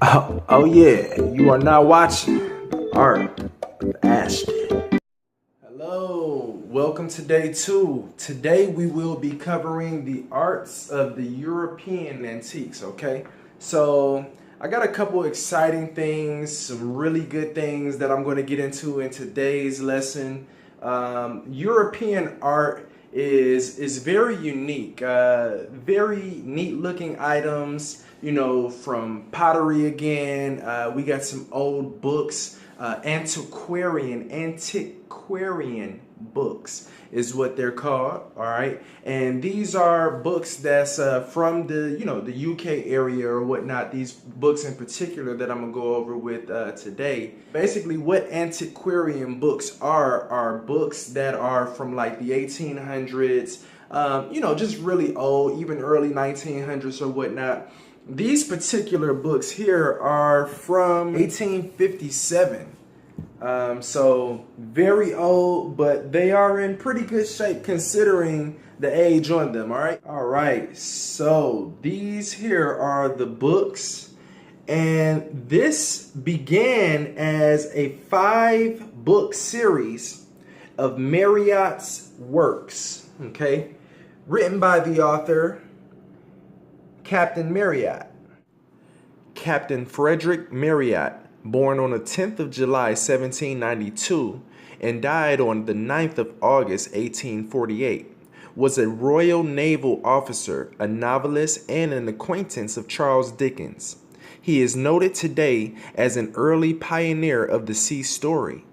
Oh yeah, you are now watching The Art of Ashton. Hello, welcome to day 2. Today we will be covering the arts of the European antiques, okay? So I got a couple exciting things, some really good things that I'm going to get into in today's lesson. European art is very unique, very neat looking items, you know, from pottery again. We got some old books, antiquarian books is what they're called. All right, and these are books that's from the the UK area or whatnot. These books in particular that I'm gonna go over with today. Basically, what antiquarian books are books that are from like the 1800s. Just really old, even early 1900s or whatnot. These particular books here are from 1857. So very old, but they are in pretty good shape considering the age on them. All right, so these here are the books, and this began as a 5-book series of Marriott's works, okay, written by the author Captain Marriott. Captain Frederick Marriott, born on the 10th of July 1792 and died on the 9th of August 1848, was a Royal Naval officer, a novelist, and an acquaintance of Charles Dickens. He is noted today as an early pioneer of the sea story,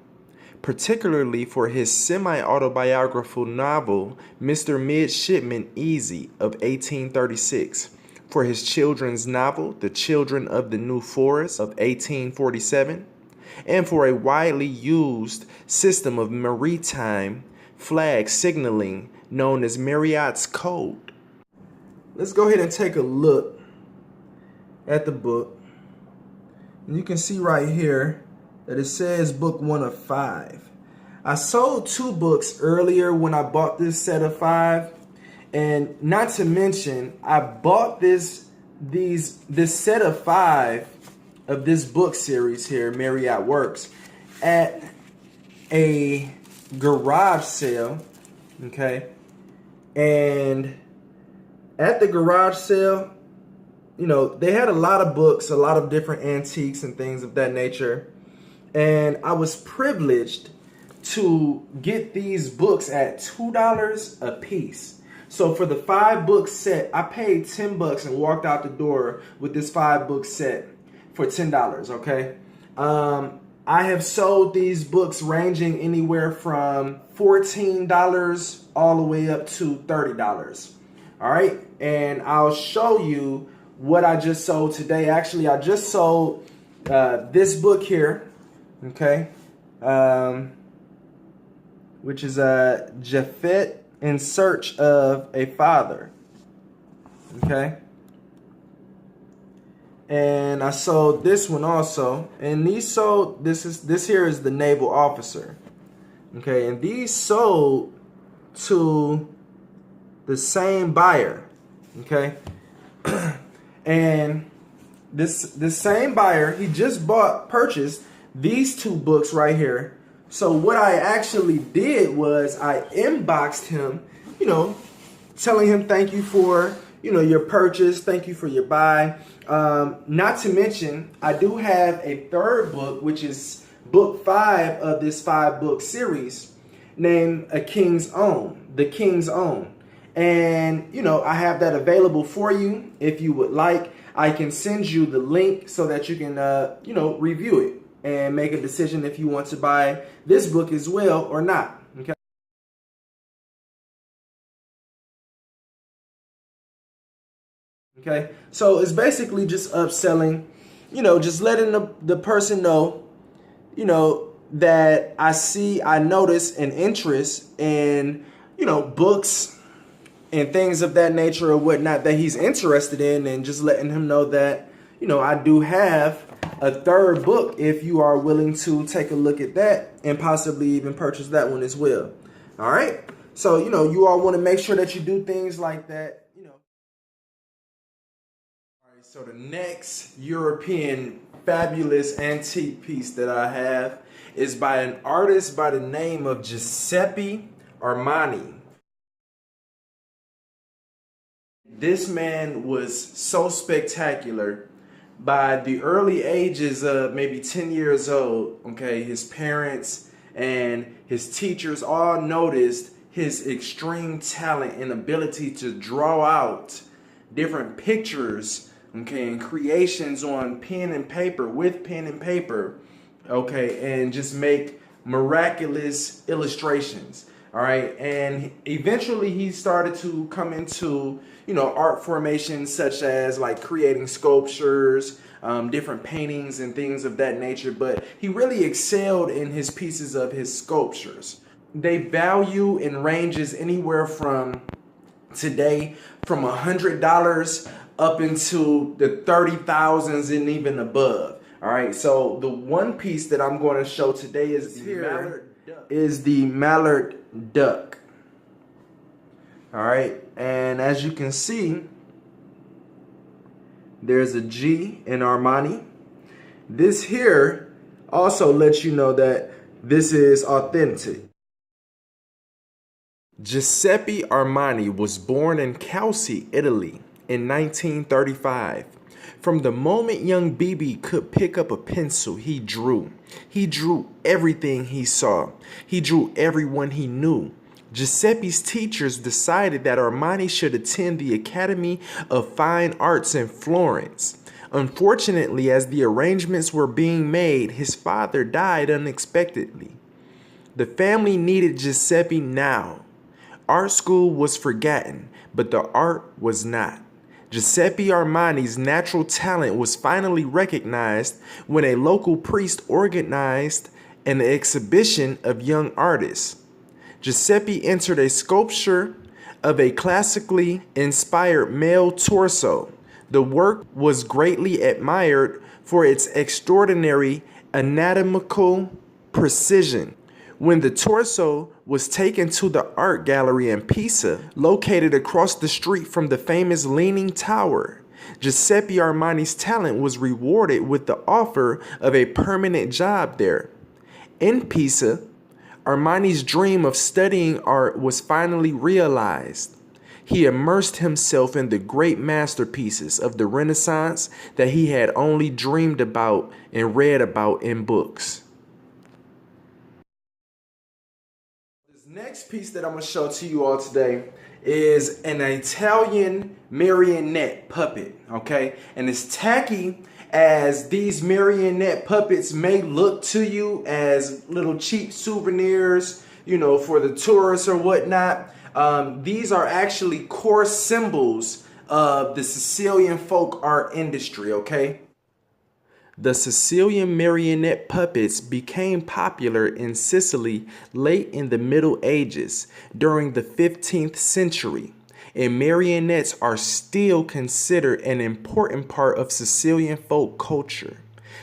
particularly for his semi-autobiographical novel Mr. Midshipman Easy of 1836, for his children's novel The Children of the New Forest of 1847, and for a widely used system of maritime flag signaling known as Marriott's Code. Let's go ahead and take a look at the book. And you can see right here that it says book 1 of 5. I sold 2 books earlier when I bought this set of 5. And not to mention, I bought this set of 5 of this book series here, Marriott Works, at a garage sale, okay? And at the garage sale, they had a lot of books, a lot of different antiques and things of that nature. And I was privileged to get these books at $2 a piece. So for the 5-book set, I paid $10 and walked out the door with this 5-book set for $10, okay? I have sold these books ranging anywhere from $14 all the way up to $30, all right? And I'll show you what I just sold today. Actually, I just sold this book here, okay? Which is Japhet in Search of a Father, okay? And I sold this one also, and this here is the Naval Officer, okay? And these sold to the same buyer, okay? And this same buyer, he just purchased these 2 books right here. So what I actually did was I inboxed him, telling him thank you for, your purchase, thank you for your buy. Not to mention, I do have a 3rd book, which is book 5 of this 5-book series, named The King's Own. And, I have that available for you if you would like. I can send you the link so that you can, review it and make a decision if you want to buy this book as well or not, okay? Okay, so it's basically just upselling, just letting the person know, that I notice an interest in, books and things of that nature or whatnot that he's interested in, and just letting him know that, I do have a 3rd book if you are willing to take a look at that and possibly even purchase that one as well. All right. So, you all want to make sure that you do things like that, So the next European fabulous antique piece that I have is by an artist by the name of Giuseppe Armani. This man was so spectacular. By the early ages of maybe 10 years old, okay, his parents and his teachers all noticed his extreme talent and ability to draw out different pictures, okay, and creations on pen and paper, with pen and paper, okay, and just make miraculous illustrations. All right, and eventually he started to come into, art formations such as like creating sculptures, different paintings and things of that nature. But he really excelled in his pieces of his sculptures. They value in ranges anywhere from today from $100 up into the 30,000s and even above. All right, so the one piece that I'm going to show today is the mallard duck. All right, and as you can see, there's a G in Armani. This here also lets you know that this is authentic. Giuseppe Armani was born in Calci, Italy in 1935. From the moment young BB could pick up a pencil, he drew. He drew everything he saw. He drew everyone he knew. Giuseppe's teachers decided that Armani should attend the Academy of Fine Arts in Florence. Unfortunately, as the arrangements were being made, his father died unexpectedly. The family needed Giuseppe now. Art school was forgotten, but the art was not. Giuseppe Armani's natural talent was finally recognized when a local priest organized an exhibition of young artists. Giuseppe entered a sculpture of a classically inspired male torso. The work was greatly admired for its extraordinary anatomical precision. When the torso was taken to the art gallery in Pisa, located across the street from the famous Leaning Tower, Giuseppe Armani's talent was rewarded with the offer of a permanent job there. In Pisa, Armani's dream of studying art was finally realized. He immersed himself in the great masterpieces of the Renaissance that he had only dreamed about and read about in books. This next piece that I'm going to show to you all today is an Italian marionette puppet, okay? And as tacky as these marionette puppets may look to you as little cheap souvenirs, for the tourists or whatnot, these are actually core symbols of the Sicilian folk art industry, okay? The Sicilian marionette puppets became popular in Sicily late in the Middle Ages during the 15th century, and marionettes are still considered an important part of Sicilian folk culture.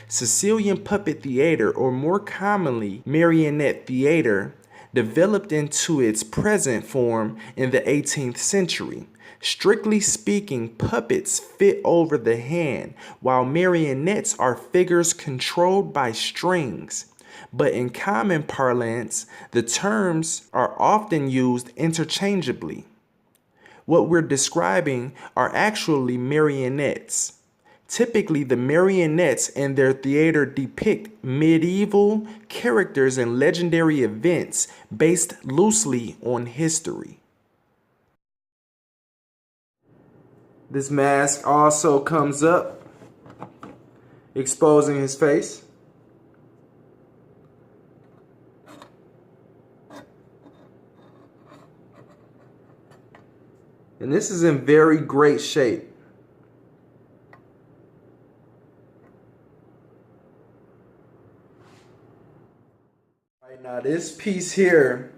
Sicilian puppet theater, or more commonly marionette theater, developed into its present form in the 18th century. Strictly speaking, puppets fit over the hand, while marionettes are figures controlled by strings. But in common parlance, the terms are often used interchangeably. What we're describing are actually marionettes. Typically, the marionettes in their theater depict medieval characters and legendary events based loosely on history. This mask also comes up, exposing his face. And this is in very great shape. Right now, this piece here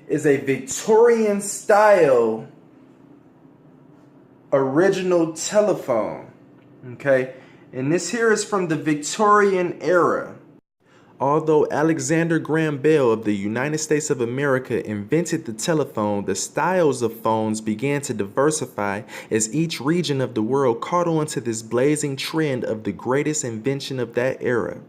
is a Victorian style original telephone, okay? And this here is from the Victorian era. Although Alexander Graham Bell of the United States of America invented the telephone, the styles of phones began to diversify as each region of the world caught on to this blazing trend of the greatest invention of that era.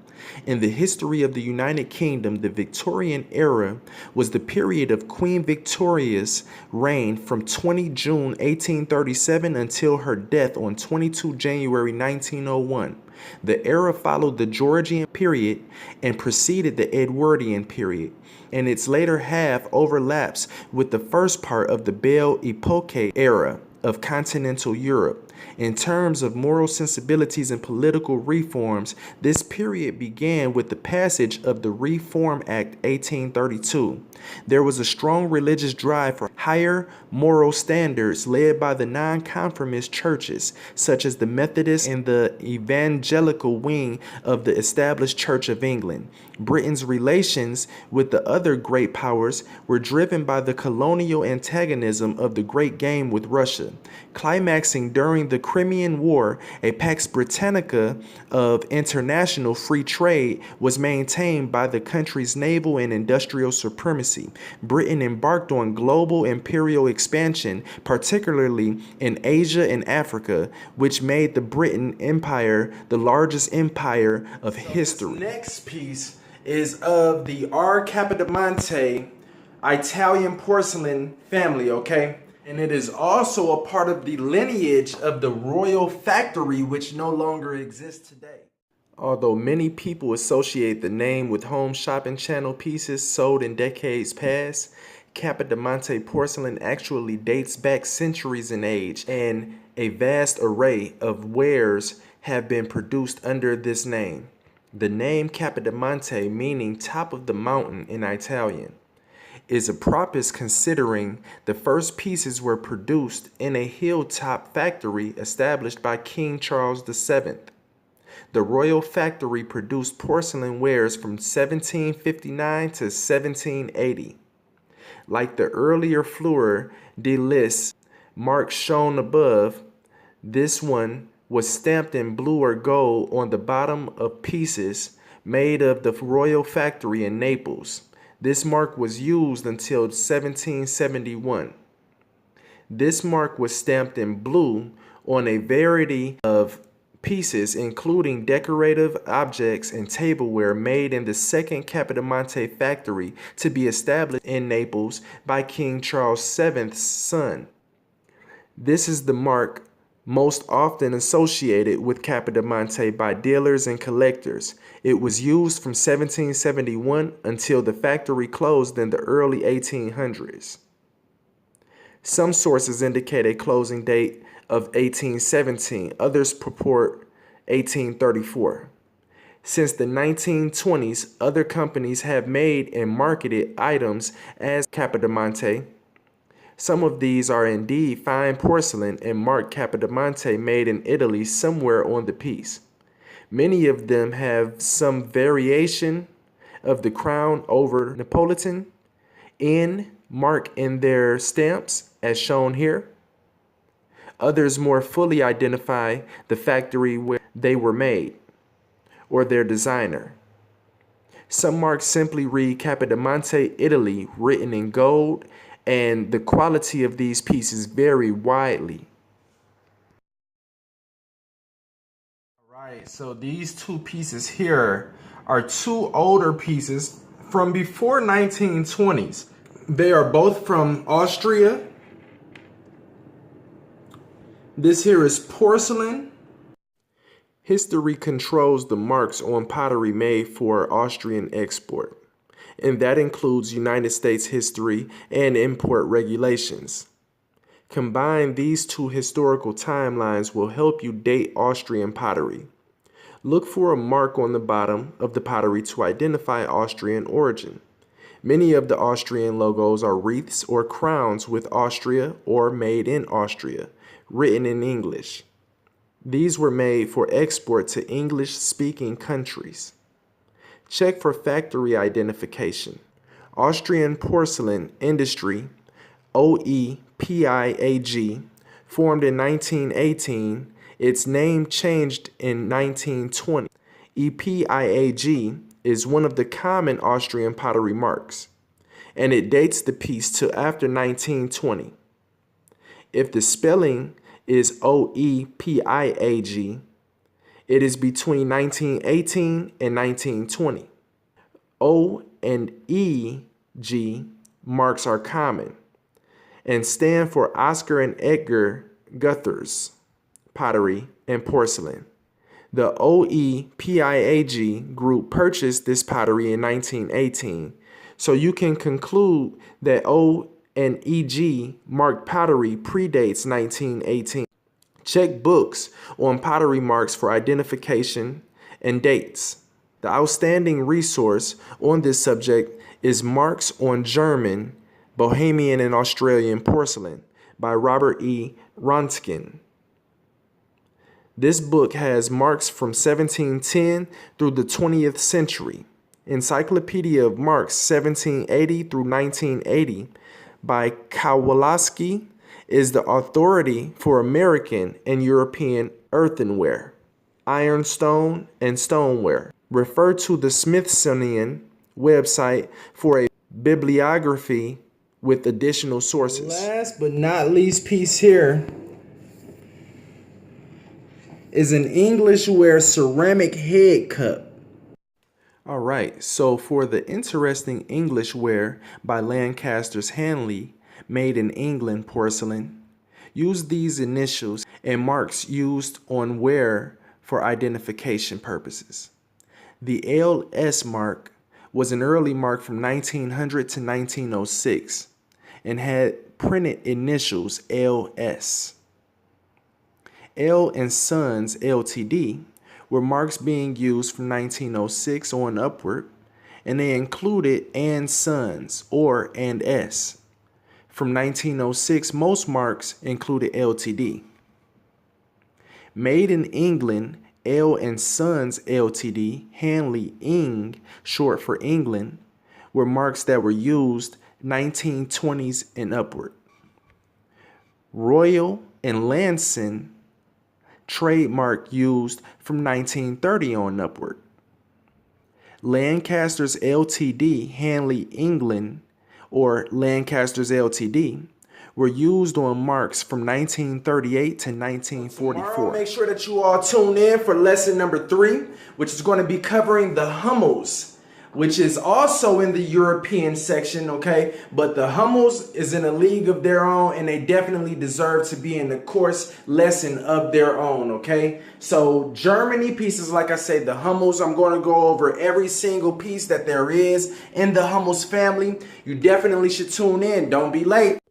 In the history of the United Kingdom, the Victorian era was the period of Queen Victoria's reign from 20 June 1837 until her death on 22 January 1901. The era followed the Georgian period and preceded the Edwardian period, and its later half overlaps with the first part of the Belle Epoque era of continental Europe. In terms of moral sensibilities and political reforms, this period began with the passage of the Reform Act 1832. There was a strong religious drive for higher moral standards led by the nonconformist churches, such as the Methodist and the evangelical wing of the established Church of England. Britain's relations with the other great powers were driven by the colonial antagonism of the Great Game with Russia. Climaxing during the Crimean War, a Pax Britannica of international free trade was maintained by the country's naval and industrial supremacy. Britain embarked on global imperial expansion, particularly in Asia and Africa, which made the Britain Empire the largest empire of history. This next piece is of the R. Capodimonte Italian porcelain family, okay? And it is also a part of the lineage of the royal factory, which no longer exists today. Although many people associate the name with home shopping channel pieces sold in decades past, Capodimonte porcelain actually dates back centuries in age, and a vast array of wares have been produced under this name. The name Capodimonte, meaning top of the mountain in Italian, is appropriate considering the first pieces were produced in a hilltop factory established by King Charles VII. The royal factory produced porcelain wares from 1759 to 1780. Like the earlier Fleur de Lis mark shown above, this one was stamped in blue or gold on the bottom of pieces made of the royal factory in Naples. This mark was used until 1771. This mark was stamped in blue on a variety of pieces, including decorative objects and tableware made in the second Capodimonte factory to be established in Naples by King Charles VII's son. This is the mark most often associated with Capodimonte by dealers and collectors. It was used from 1771 until the factory closed in the early 1800s. Some sources indicate a closing date of 1817, others purport 1834. Since the 1920s, other companies have made and marketed items as Capodimonte. Some of these are indeed fine porcelain and mark Capodimonte made in Italy somewhere on the piece. Many of them have some variation of the crown over Neapolitan N mark in their stamps, as shown here. Others more fully identify the factory where they were made or their designer. Some marks simply read Capodimonte, Italy, written in gold, and the quality of these pieces vary widely. Alright, so these two pieces here are two older pieces from before 1920s. They are both from Austria. This here is porcelain. History controls the marks on pottery made for Austrian export, and that includes United States history and import regulations. Combine these two historical timelines will help you date Austrian pottery. Look for a mark on the bottom of the pottery to identify Austrian origin. Many of the Austrian logos are wreaths or crowns with Austria or made in Austria, written in English. These were made for export to English-speaking countries. Check for factory identification. Austrian Porcelain Industry, OEPIAG, formed in 1918. Its name changed in 1920. EPIAG is one of the common Austrian pottery marks, and it dates the piece to after 1920. If the spelling is OEPIAG, it is between 1918 and 1920. O and EG marks are common and stand for Oscar and Edgar Guthers pottery and porcelain. The OEPIAG group purchased this pottery in 1918, so you can conclude that O and EG marked pottery predates 1918. Check books on pottery marks for identification and dates. The outstanding resource on this subject is Marks on German, Bohemian, and Australian Porcelain by Robert E. Röntgen. This book has marks from 1710 through the 20th century. Encyclopedia of Marks 1780 through 1980 by Kowalski is the authority for American and European earthenware, ironstone, and stoneware. Refer to the Smithsonian website for a bibliography with additional sources. Last but not least piece here is an Englishware ceramic head cup. All right, so for the interesting Englishware by Lancaster's Hanley, made in England porcelain, use these initials and marks used on ware for identification purposes. The LS mark was an early mark from 1900 to 1906 and had printed initials LS. L and Sons Ltd. were marks being used from 1906 on upward, and they included and Sons or and S. From 1906, most marks included Ltd. Made in England, L and Sons Ltd., Hanley Ing, short for England, were marks that were used 1920s and upward. Royal and Lanson, trademark used from 1930 on upward. Lancaster's Ltd., Hanley England, or Lancaster's Ltd., were used on marks from 1938 to 1944. Tomorrow, make sure that you all tune in for lesson number 3, which is going to be covering the Hummels, which is also in the European section, okay? But the Hummels is in a league of their own, and they definitely deserve to be in the course lesson of their own, okay? So Germany pieces, like I said, the Hummels, I'm going to go over every single piece that there is in the Hummels family. You definitely should tune in. Don't be late.